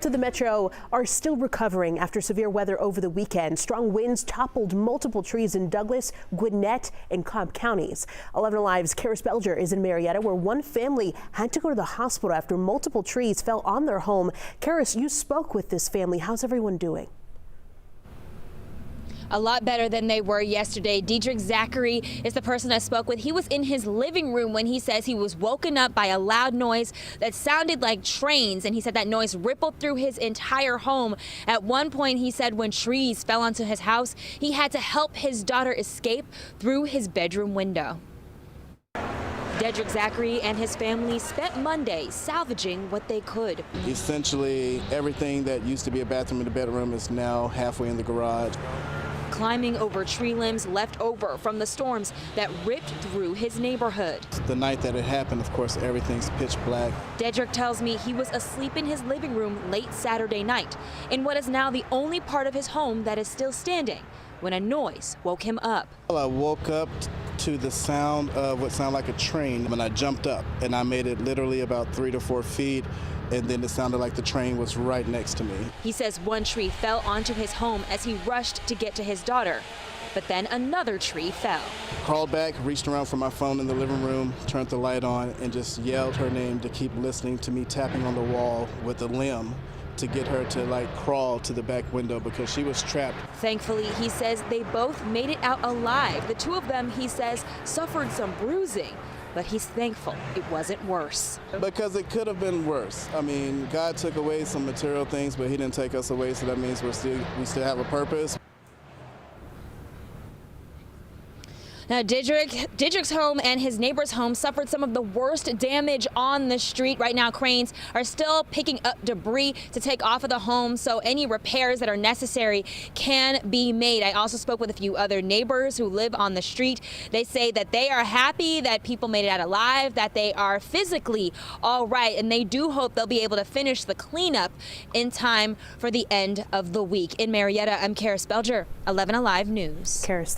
So the metro are still recovering after severe weather over the weekend. Strong winds toppled multiple trees in Douglas, Gwinnett, and Cobb counties. 11 Alive's Karis Belger is in Marietta, where one family had to go to the hospital after multiple trees fell on their home. Karis, you spoke with this family. How's everyone doing? A lot better than they were yesterday. Diedrich Zachary is the person I spoke with. He was in his living room when he says he was woken up by a loud noise that sounded like trains, and he said that noise rippled through his entire home. At one point, he said when trees fell onto his house, he had to help his daughter escape through his bedroom window. Diedrich Zachary and his family spent Monday salvaging what they could. Essentially, everything that used to be a bathroom in the bedroom is now halfway in the garage. Climbing over tree limbs left over from the storms that ripped through his neighborhood. The night that it happened, of course, everything's pitch black. Diedrich tells me he was asleep in his living room late Saturday night in what is now the only part of his home that is still standing when a noise woke him up. I woke up to the sound of what sounded like a train, and I jumped up, and I made it literally about 3 to 4 feet, and then it sounded like the train was right next to me. He says one tree fell onto his home as he rushed to get to his daughter, but then another tree fell. Crawled back, reached around for my phone in the living room, turned the light on, and just yelled her name to keep listening to me tapping on the wall with a limb to get her to crawl to the back window because she was trapped. Thankfully, he says they both made it out alive. The two of them, he says, suffered some bruising, but he's thankful it wasn't worse. Because it could have been worse. I mean, God took away some material things, but he didn't take us away, so that means we still have a purpose. Now, Diedrich's home and his neighbor's home suffered some of the worst damage on the street. Right now, cranes are still picking up debris to take off of the home, so any repairs that are necessary can be made. I also spoke with a few other neighbors who live on the street. They say that they are happy that people made it out alive, that they are physically all right, and they do hope they'll be able to finish the cleanup in time for the end of the week. In Marietta, I'm Karis Belger, 11 Alive News. Karis,